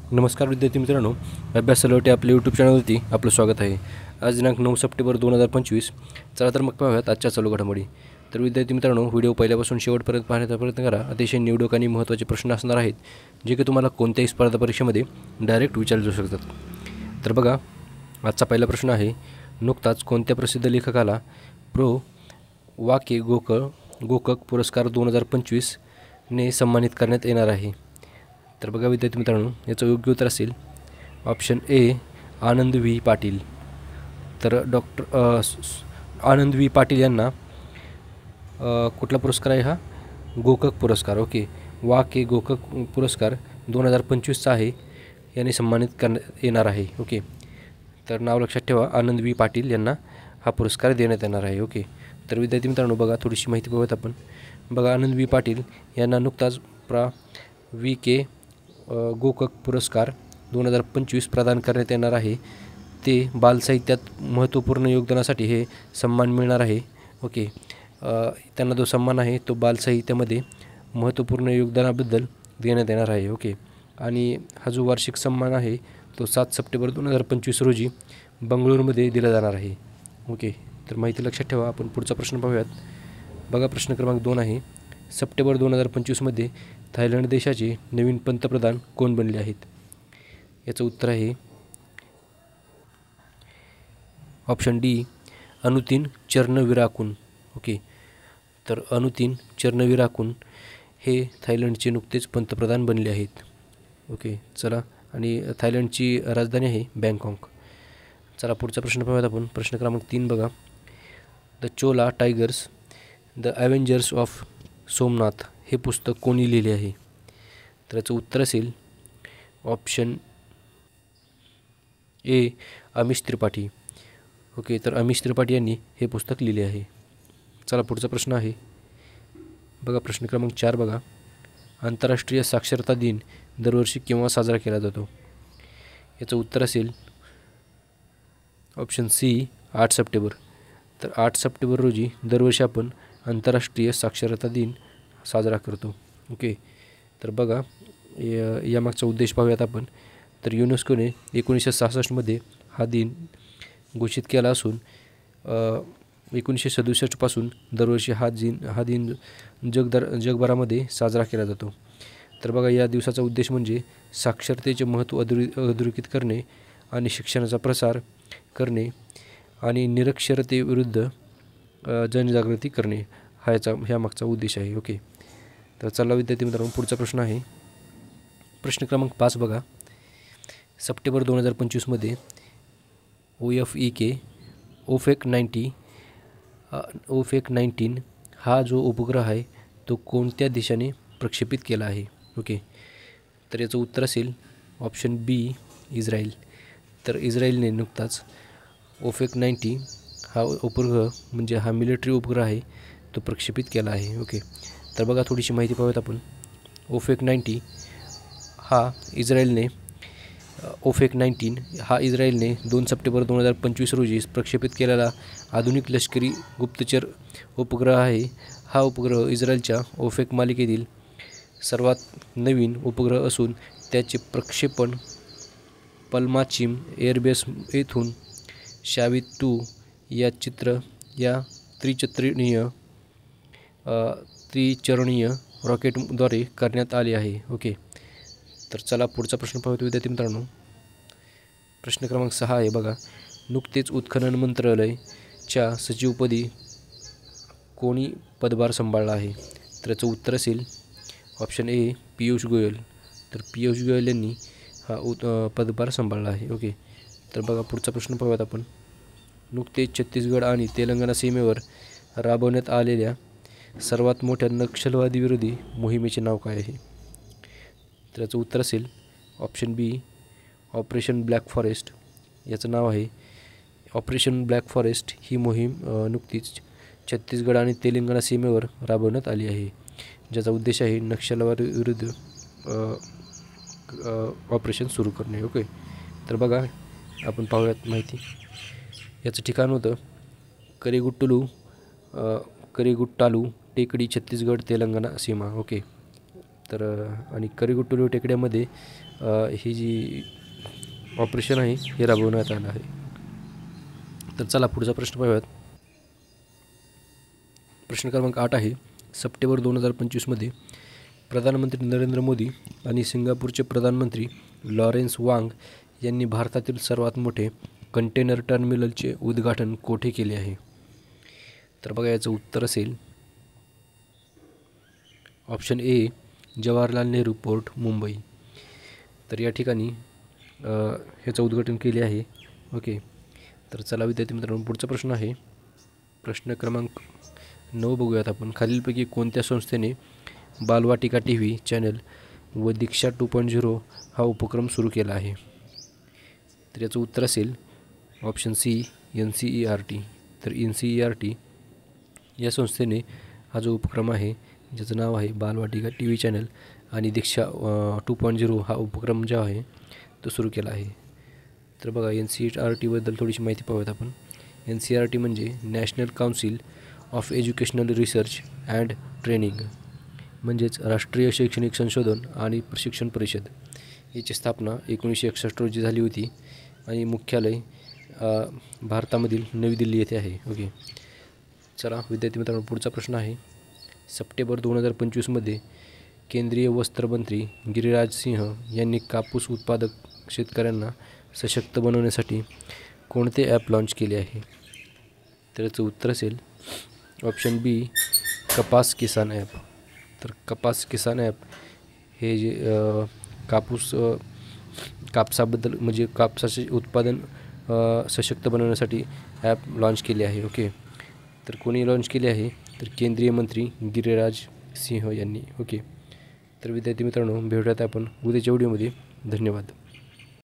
नमस्कार विद्यार्थी मित्रांनो, अभ्यास अलर्ट आपल्या यूट्यूब चॅनलवरती आपलं स्वागत आहे। आज दिनांक 9 सप्टेंबर 2025। चला तर मग पाहूयात आजच्या चालू घडामोडी। तर विद्यार्थी मित्रांनो, व्हिडिओ पहिल्यापासून शेवटपर्यंत पाहण्याचा प्रयत्न करा। अतिशय निवडक आणि महत्त्वाचे प्रश्न असणार आहेत, जे की तुम्हाला कोणत्याही स्पर्धा परीक्षेमध्ये डायरेक्ट विचारले जाऊ शकतात। तर बघा, आजचा पहिला प्रश्न आहे, नुकताच कोणत्या प्रसिद्ध लेखकाला प्रो वा के गोकक पुरस्कार 2025 ने सन्मानित करण्यात येणार आहे? तर बघा विद्यार्थी मित्रांनो, याचं योग्य उत्तर असेल option A, Anand V Patil. तर आनंद व्ही पाटील यांना कुठला पुरस्कार आहे? हा गोकक पुरस्कार। ओके, वा के गोकक पुरस्कार 2025चा आहे, याने सन्मानित करण्यात येणार आहे। ओके, तर नाव लक्षात ठेवा, आनंद व्ही पाटील यांना हा पुरस्कार देण्यात येणार आहे। ओके, तर विद्यार्थी मित्रांनो बघा, थोडीशी माहिती पाहूयात आपण। बघा, आनंद व्ही पाटील यांना नुकताच वी के गोकक पुरस्कार 2025 प्रदान करण्यात येणार आहे। ते बालसाहित्यात महत्त्वपूर्ण योगदानासाठी हे सन्मान मिळणार आहे। ओके, त्यांना जो सन्मान आहे तो बालसाहित्यामध्ये महत्त्वपूर्ण योगदानाबद्दल देण्यात येणार आहे। ओके, आणि हा जो वार्षिक सन्मान आहे तो 7 सप्टेंबर 2025 रोजी बंगळुरूमध्ये दिला जाणार आहे। ओके, तर माहिती लक्षात ठेवा। आपण पुढचा प्रश्न पाहूयात। बघा, प्रश्न क्रमांक 2 आहे, सप्टेंबर 2025मध्ये थायलंड देशाचे नवीन पंतप्रधान कोण बनले आहेत? याचं उत्तर आहे ऑप्शन डी, अनुतिन चरणविराकुन। ओके, तर अनुतिन चरणविराकुन हे थायलंडचे नुकतेच पंतप्रधान बनले आहेत। ओके, चला, आणि थायलंडची राजधानी आहे बँकॉक। चला पुढचा प्रश्न पाहूयात आपण। प्रश्न क्रमांक 3 बघा, the Chola tigers the Avengers of Somnath हे पुस्तक कोणी लिहिले आहे? तर याचं उत्तर असेल option A, Amish Tripathi. Okay, तर अमिश त्रिपाठी यांनी हे पुस्तक लिहिले आहे। चला पुढचा प्रश्न आहे, बघा प्रश्न क्रमांक 4 बघा, आंतरराष्ट्रीय साक्षरता दिन दरवर्षी केव्हा साजरा केला जातो? याचं उत्तर असेल ऑप्शन सी, 8 सप्टेंबर। तर 8 सप्टेंबर रोजी दरवर्षी आपण आंतरराष्ट्रीय साक्षरता दिन साजरा करतो। ओके, तर बघा, यामागचा उद्देश पाहूयात आपण। तर युनेस्कोने 1966मध्ये हा दिन घोषित केला असून 1967 पासून दरवर्षी हा दिन जगभरामध्ये साजरा केला जातो। तर बघा, या दिवसाचा उद्देश म्हणजे साक्षरतेचे महत्त्व अधोरेखित करणे आणि शिक्षणाचा प्रसार करणे आणि निरक्षरतेविरुद्ध जनजागृती करणे ह्या मागचा उद्देश आहे। ओके, तर चला विद्यार्थी मित्रांनो, पुढचा प्रश्न आहे। प्रश्न क्रमांक 5 बघा, सप्टेंबर 2025मध्ये ओफेक 19 हा जो उपग्रह आहे तो कोणत्या देशाने प्रक्षेपित केला आहे? ओके, तर याचं उत्तर असेल ऑप्शन बी, इस्रायल। तर इस्रायलने नुकताच ओफेक 19 हा उपग्रह, म्हणजे हा मिलिटरी उपग्रह आहे, तो प्रक्षेपित केला आहे। ओके, तर बघा, थोडीशी माहिती पाहूयात आपण। ओफेक 19 हा इस्रायलने 2 सप्टेंबर 2025 रोजी प्रक्षेपित केलेला आधुनिक लष्करी गुप्तचर उपग्रह आहे। हा उपग्रह इस्रायलच्या ओफेक मालिकेतील सर्वात नवीन उपग्रह असून त्याचे प्रक्षेपण पल्माचिम एअरबेस येथून शावित 2 या त्रिचरणीय रॉकेटद्वारे करण्यात आले आहे। ओके, तर चला पुढचा प्रश्न पाहूया विद्यार्थी मित्रांनो। प्रश्न क्रमांक 6 आहे बघा, नुकतेच उत्खनन मंत्रालयाच्या सचिवपदी कोणी पदभार सांभाळला आहे? तर याचं उत्तर असेल ऑप्शन ए, पियुष गोयल। तर पियुष गोयल यांनी हा पदभार सांभाळला आहे। ओके, तर बघा, पुढचा प्रश्न पाहूयात आपण। नुकतेच छत्तीसगड आणि तेलंगणा सीमेवर राबवण्यात आलेल्या सर्वात मोठ्या नक्षलवादी विरोधी मोहिमेचे नाव काय आहे? तर याचं उत्तर असेल ऑप्शन बी, ऑपरेशन ब्लॅक फॉरेस्ट। याचं नाव आहे ऑपरेशन ब्लॅक फॉरेस्ट। ही मोहीम नुकतीच छत्तीसगड आणि तेलंगणा सीमेवर राबवण्यात आली आहे, ज्याचा उद्देश आहे नक्षलवादाविरुद्ध ऑपरेशन सुरू करणे। ओके, तर बघा, आपण पाहूयात माहिती। याचं ठिकाण होतं करिगुट्टालू टेकडी, छत्तीसगड तेलंगणा सीमा। ओके, तर आणि करिगुट्टुलू टेकड्यामध्ये ही जी ऑपरेशन आहे हे राबवण्यात आलं आहे. तर चला पुढचा प्रश्न पाहूयात. प्रश्न क्रमांक 8 आहे. सप्टेंबर 2025मध्ये प्रधानमंत्री नरेंद्र मोदी आणि सिंगापूरचे प्रधानमंत्री लॉरेन्स वांग यांनी भारतातील सर्वात मोठे कंटेनर टर्मिनलचे उद्घाटन कोठे केले आहे? तर बघा याचं उत्तर असेल option A Jawaharlal Nehru port Mumbai. तर या ठिकाणी ह्याचं उद्घाटन केले आहे. ओके. तर चला विद्यार्थी मित्रांनो पुढचा प्रश्न आहे. प्रश्न क्रमांक 9 बघूयात आपण. खालीलपैकी कोणत्या संस्थेने बालवाटिका TV चॅनल व दीक्षा 2.0 हा उपक्रम सुरू केला आहे? तर याचं उत्तर असेल ऑप्शन सी NCERT. तर NCERT या संस्थेने हा जो उपक्रम आहे ज्याचं नाव आहे बालवाटिका TV चॅनल आणि दीक्षा 2.0 हा उपक्रम जो आहे तो सुरू केला आहे. तर बघा NCERTबद्दल थोडीशी माहिती पाहूयात आपण. NCERT म्हणजे national council of educational research and training, म्हणजेच राष्ट्रीय शैक्षणिक संशोधन आणि प्रशिक्षण परिषद. याची स्थापना 1961 रोजी झाली होती आणि मुख्यालय भारतामधील नवी दिल्ली येथे आहे. ओके. चला विद्यार्थी मित्रांनो पुढचा प्रश्न आहे. सप्टेंबर 2025मध्ये केंद्रीय वस्त्रमंत्री गिरिराज सिंह यांनी कापूस उत्पादक शेतकऱ्यांना सशक्त बनवण्यासाठी कोणते ॲप लॉन्च केले आहे? तर याचं उत्तर असेल ऑप्शन बी कपास किसान ॲप. तर कपास किसान ॲप हे जे कापसाबद्दल म्हणजे कापसाचे उत्पादन सशक्त बनवण्यासाठी ॲप लॉन्च केले आहे. ओके. तर कोणी लॉन्च केले आहे? तर केंद्रीय मंत्री गिरिराज सिंह यांनी. ओके. तर विद्यार्थी मित्रांनो भेटूयात आपण उद्याच्या व्हिडिओमध्ये. धन्यवाद.